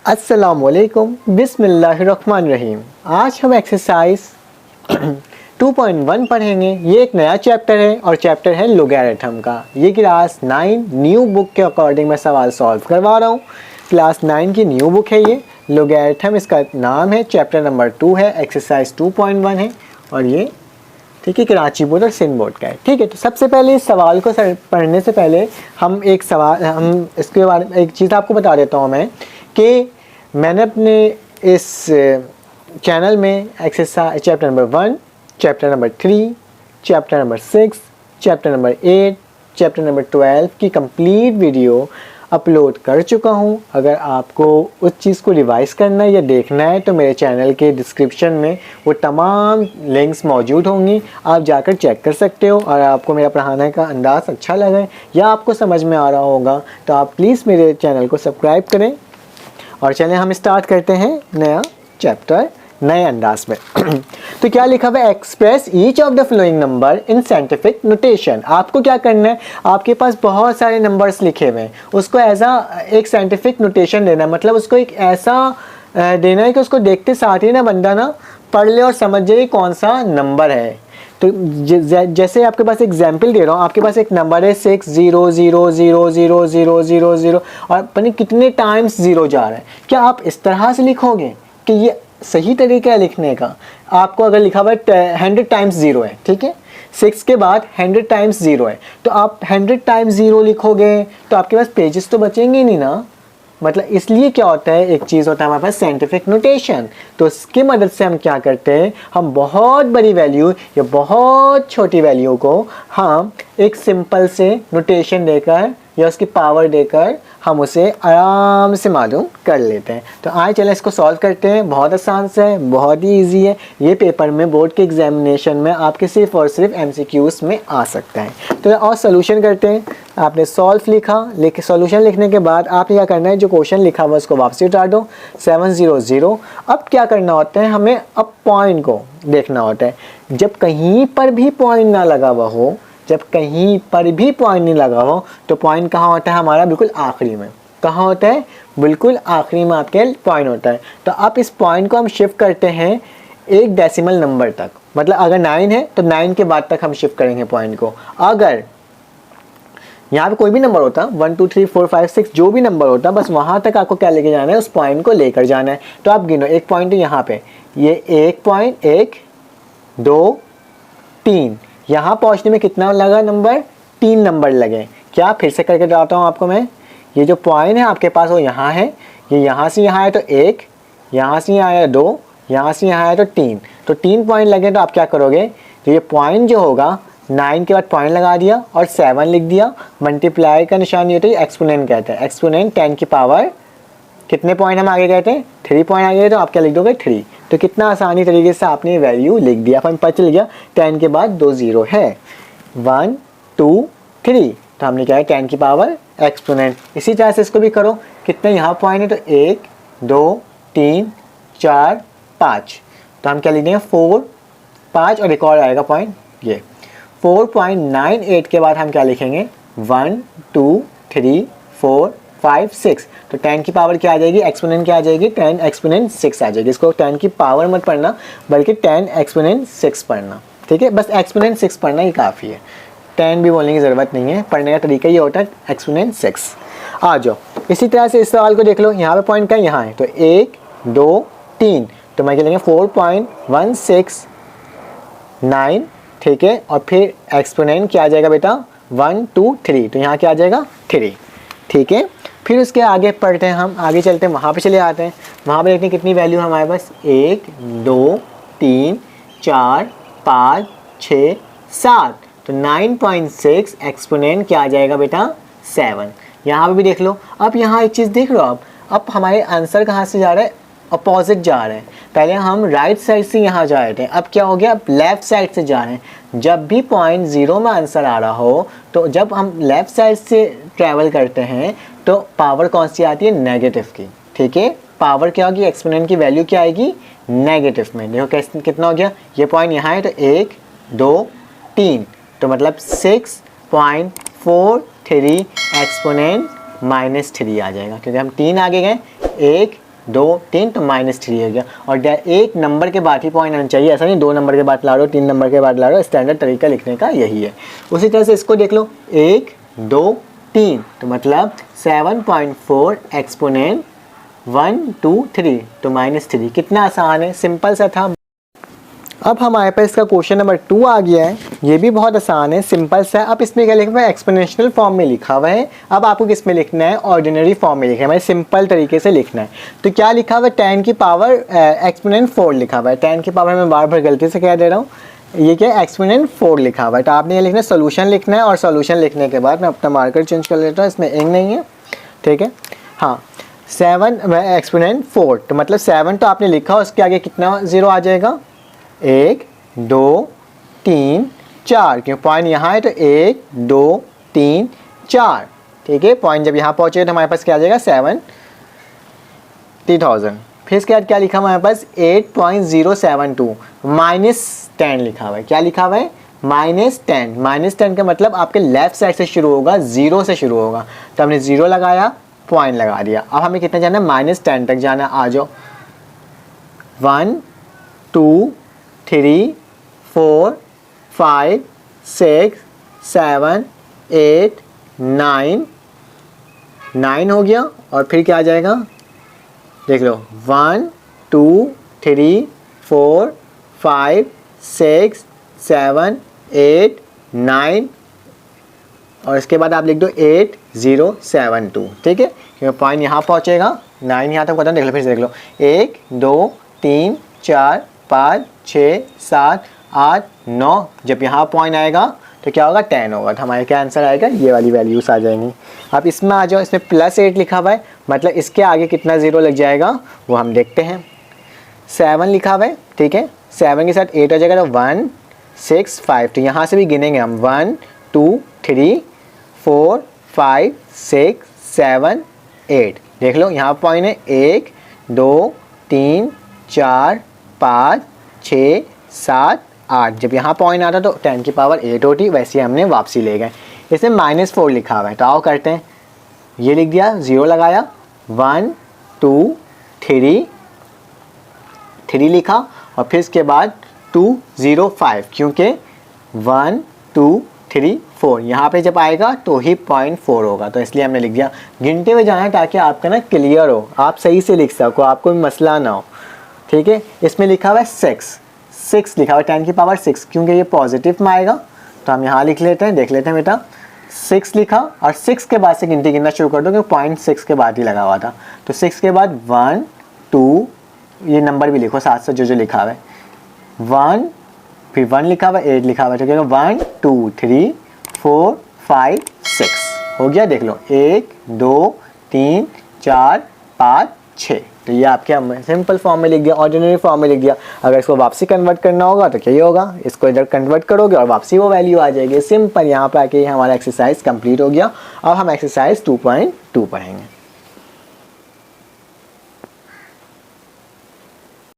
अस्सलामुअलैकुम बिस्मिल्लाहिर्रहमानिर्रहीम। आज हम एक्सरसाइज 2.1 पढ़ेंगे। ये एक नया चैप्टर है और चैप्टर है लोगैरिथम का। ये क्लास 9 न्यू बुक के अकॉर्डिंग मैं सवाल सॉल्व करवा रहा हूँ। क्लास 9 की न्यू बुक है ये लोगैरिथम, इसका नाम है। चैप्टर नंबर 2 है, एक्सरसाइज 2.1 है और ये ठीक है कराची बोर्ड और सिंध बोर्ड का है। ठीक है, तो सबसे पहले इस सवाल को पढ़ने से पहले हम इसके बारे में एक चीज़ आपको बता देता हूँ मैं कि मैंने अपने इस चैनल में exercise chapter number 1, chapter number 3, chapter number 6, chapter number 8, chapter number 12 की कंप्लीट वीडियो अपलोड कर चुका हूं। अगर आपको उस चीज़ को रिवाइज़ करना है या देखना है तो मेरे चैनल के डिस्क्रिप्शन में वो तमाम लिंक्स मौजूद होंगी, आप जाकर चेक कर सकते हो। और आपको मेरा पढ़ाने का अंदाज़ अच्छा लगे या आपको समझ में आ रहा होगा तो आप प्लीज़ मेरे चैनल को सब्सक्राइब करें। और चलें हम स्टार्ट करते हैं नया चैप्टर नए अंदाज में। तो क्या लिखा हुआ है, express each of the flowing number in scientific notation. आपको क्या करना है, आपके पास बहुत सारे नंबर्स लिखे हुए हैं, उसको एज एक साइंटिफिक नोटेशन देना है। मतलब उसको एक ऐसा देना है कि उसको देखते साथ ही ना बंदा ना पढ़ ले और समझ जाए कौन सा नंबर है। तो जैसे आपके पास एग्जाम्पल दे रहा हूँ, आपके पास एक नंबर है 60000000 और पता नहीं कितने टाइम्स ज़ीरो जा रहा है। क्या आप इस तरह से लिखोगे कि ये सही तरीका है लिखने का? आपको अगर लिखा हुआ है 100 टाइम्स ज़ीरो है, ठीक है, 6 के बाद 100 टाइम्स ज़ीरो है, तो आप 100 टाइम्स ज़ीरो लिखोगे तो आपके पास पेजेस तो बचेंगे नहीं ना। मतलब इसलिए क्या होता है, एक चीज़ होता है हमारे पास साइंटिफिक नोटेशन, तो उसकी मदद से हम क्या करते हैं, हम बहुत बड़ी वैल्यू या बहुत छोटी वैल्यू को हम एक सिंपल से नोटेशन देकर या उसकी पावर देकर हम उसे आराम से मालूम कर लेते हैं। तो आइए चलें इसको सॉल्व करते हैं। बहुत आसान से है, बहुत ही इजी है। ये पेपर में बोर्ड के एग्जामिनेशन में आपके सिर्फ और सिर्फ MCQs में आ सकता है। तो और सोल्यूशन करते हैं। आपने सॉल्व लिखा, सोल्यूशन लिखने के बाद आपने क्या करना है, जो क्वेश्चन लिखा हुआ है उसको वापसी उतार दो 700। अब क्या करना होता है, हमें अब पॉइंट को देखना होता है। जब कहीं पर भी पॉइंट ना लगा हुआ हो, जब कहीं पर भी पॉइंट नहीं लगा हो तो पॉइंट कहाँ होता है हमारा, बिल्कुल आखिरी में। कहाँ होता है, बिल्कुल आखिरी में आपके पॉइंट होता है। तो अब इस पॉइंट को हम शिफ्ट करते हैं एक डेसिमल नंबर तक। मतलब अगर 9 है तो 9 के बाद तक हम शिफ्ट करेंगे पॉइंट को। अगर यहाँ पे कोई भी नंबर होता, 1 2 3 4 5 6 जो भी नंबर होता, बस वहाँ तक आपको क्या लेके जाना है, उस पॉइंट को लेकर जाना है। तो आप गिनो, एक पॉइंट है यहाँ पे, ये एक पॉइंट, 1 2 3, यहाँ पहुँचने में कितना लगा नंबर, 3 नंबर लगे। क्या, फिर से करके बताता हूँ आपको मैं। ये जो पॉइंट है आपके पास वो यहाँ है, ये यहाँ से यहाँ है तो 1, यहाँ से यहाँ आया 2, यहाँ से यहाँ आया तो 3, तो 3 पॉइंट लगे। तो आप क्या करोगे, तो ये पॉइंट जो होगा 9 के बाद पॉइंट लगा दिया और 7 लिख दिया। मल्टीप्लाई का निशान ये होता है, एक्सपोनेंट कहते हैं। एक्सपोनेंट 10 की पावर कितने पॉइंट हम आगे गए थे, 3 पॉइंट आगे गए, तो आप क्या लिख दोगे 3। तो कितना आसानी तरीके से आपने वैल्यू लिख दिया। अपन पता चल गया 10 के बाद 2 ज़ीरो है, 1 2 3, तो हमने क्या है 10 की पावर एक्सपोनेंट। इसी तरह से इसको भी करो, कितने यहाँ पॉइंट है, तो 1 2 3 4 5, तो हम क्या लिख देंगे 4 5 और एक और आएगा पॉइंट, ये 4.98 के बाद हम क्या लिखेंगे 1 2 3 4 5 6, तो 10 की पावर क्या आ जाएगी, एक्सपोनेंट क्या आ जाएगी, 10 एक्सपोनेंट 6 आ जाएगी। इसको 10 की पावर मत पढ़ना बल्कि 10 एक्सपोनेंट 6 पढ़ना, ठीक है। बस एक्सपोनेंट 6 पढ़ना ही काफ़ी है, 10 भी बोलने की ज़रूरत नहीं है। पढ़ने का तरीका ये होता है एक्सपोनेंट 6। आ जाओ, इसी तरह से इस सवाल को देख लो। यहाँ पे पॉइंट का यहाँ है, तो 1 2 3, तो मैं क्या लेंगे 4.169, ठीक है। और फिर एक्सपोनेंट क्या आ जाएगा बेटा 1 2 3, तो यहाँ क्या आ जाएगा 3, ठीक है। फिर उसके आगे पढ़ते हैं, हम आगे चलते हैं, वहाँ पे चले आते हैं। वहाँ पे देखते हैं कितनी वैल्यू है हमारे पास, 1 2 3 4 5 6 7, तो 9.6 एक्सपोनेंट क्या आ जाएगा बेटा 7। यहाँ पे भी देख लो। अब यहाँ एक चीज़ देख लो आप, अब हमारे आंसर कहाँ से जा रहा है, अपोजिट जा रहे हैं। पहले हम राइट साइड से यहाँ जा रहे थे, अब क्या हो गया, अब लेफ़्ट साइड से जा रहे हैं। जब भी पॉइंट ज़ीरो में आंसर आ रहा हो तो जब हम लेफ़्ट साइड से ट्रैवल करते हैं तो पावर कौन सी आती है, नेगेटिव की, ठीक है। पावर क्या होगी, एक्सपोनेंट की वैल्यू क्या आएगी, नेगेटिव में। देखो कितना हो गया, ये पॉइंट यहाँ है तो 1 2 3, तो मतलब 6.43 एक्सपोनेंट -3 आ जाएगा, क्योंकि हम 3 आगे गए, 1 2 3 तो -3 हो गया। और एक नंबर के बाद ही पॉइंट आना चाहिए, ऐसा नहीं 2 नंबर के बाद ला रहे हो 3 नंबर के बाद ला रहे हो, स्टैंडर्ड तरीका लिखने का यही है। उसी तरह से इसको देख लो 1 2 3 तो मतलब 7.4 एक्सपोनेंट 1 2 3 तो -3। कितना आसान है, सिंपल सा था। अब हमारे पास इसका क्वेश्चन नंबर 2 आ गया है, ये भी बहुत आसान है, सिंपल सा है। अब इसमें क्या लिखा हुआ है, एक्सपोनेंशियल फॉर्म में लिखा हुआ है। अब आपको किस में लिखना है, ऑर्डिनरी फॉर्म में लिखना है, मतलब सिंपल तरीके से लिखना है। तो क्या लिखा हुआ है, 10 की पावर एक्सपोनेंट 4 लिखा हुआ है। 10 की पावर में बार बार गलती से कह दे रहा हूँ, ये क्या है, एक्सपोनेंट 4 लिखा हुआ है। तो आपने ये लिखना है, सोल्यूशन लिखना है, और सोल्यूशन लिखने के बाद मैं अपना मार्कर चेंज कर लेता हूँ, इसमें इंक नहीं है, ठीक है। हाँ 7 एक्सपोनेंट 4 तो मतलब 7 तो आपने लिखा, उसके आगे कितना ज़ीरो आ जाएगा, 1 2 3 4, क्यों पॉइंट यहाँ है तो 1 2 3 4, ठीक है। पॉइंट जब यहाँ पहुँचे तो हमारे पास क्या आ जाएगा 70,000। फिर इसके बाद क्या लिखा हमारे पास 8.072 -10 लिखा हुआ है। क्या लिखा हुआ है, -10। -10 का मतलब आपके लेफ्ट साइड से शुरू होगा, 0 से शुरू होगा, तो हमने 0 लगाया, पॉइंट लगा दिया। अब हमें कितना जाना है, -10 तक जाना। आ जाओ 1 2 3 4 5 6 7 8 9 हो गया। और फिर क्या आ जाएगा, देख लो 1 2 3 4 5 6 7 8 9 और इसके बाद आप लिख दो 8072, ठीक है, क्योंकि पॉइंट यहाँ पहुँचेगा, 9 यहाँ तक पता, देख लो फिर से देख लो 1 2 3 4 5 6 7 8 9, जब यहाँ पॉइंट आएगा तो क्या होगा, 10 होगा। तो हमारे क्या आंसर आएगा, ये वाली वैल्यूज आ जाएंगी। अब इसमें आ जाओ, इसमें +8 लिखा हुआ है, मतलब इसके आगे कितना ज़ीरो लग जाएगा वो हम देखते हैं। 7 लिखा हुआ है, ठीक है, 7 के साथ 8 हो जाएगा तो 1 6 5, तो यहाँ से भी गिनेंगे हम 1 2 3 4 5 6 7 8, देख लो यहाँ पॉइंट है 1 2 3 4 5 6 7 8, जब यहाँ पॉइंट आता तो 10 की पावर 8 होती, वैसे हमने वापसी ले गए। इसमें -4 लिखा हुआ है, तो आओ करते हैं, ये लिख दिया, 0 लगाया, 1 2 3 लिखा, और फिर इसके बाद 2 0 5, क्योंकि 1 2 3 4 यहाँ पे जब आएगा तो ही 0.4 होगा, तो इसलिए हमने लिख दिया। गिनते हुए जाना है ताकि आपका ना क्लियर हो, आप सही से लिख सको, आपको भी मसला ना हो, ठीक है। इसमें लिखा हुआ है 6 लिखा हुआ है, 10 की पावर 6, क्योंकि ये पॉजिटिव में आएगा, तो हम यहाँ लिख लेते हैं, देख लेते हैं बेटा, 6 लिखा, और 6 के बाद से गिनती गिनना शुरू कर दो, क्योंकि 0.6 के बाद ही लगा हुआ था। तो 6 के बाद 1 2, ये नंबर भी लिखो साथ साथ जो लिखा हुआ है, 1 फिर 1 लिखा हुआ है, 8 लिखा हुआ है, तो क्या 1 2 3 4 5 6 हो गया, देख लो 1 2 3 4 5 6, तो ये आपके सिंपल फॉर्म में लिख दिया, ऑर्डिनरी फॉर्म में लिख दिया। अगर इसको वापसी कन्वर्ट करना होगा तो क्या ही होगा, इसको इधर कन्वर्ट करोगे और वापसी वो वैल्यू आ जाएगी, सिंपल। यहाँ पे आके हमारा एक्सरसाइज कंप्लीट हो गया। अब हम एक्सरसाइज 2.2 पढ़ेंगे।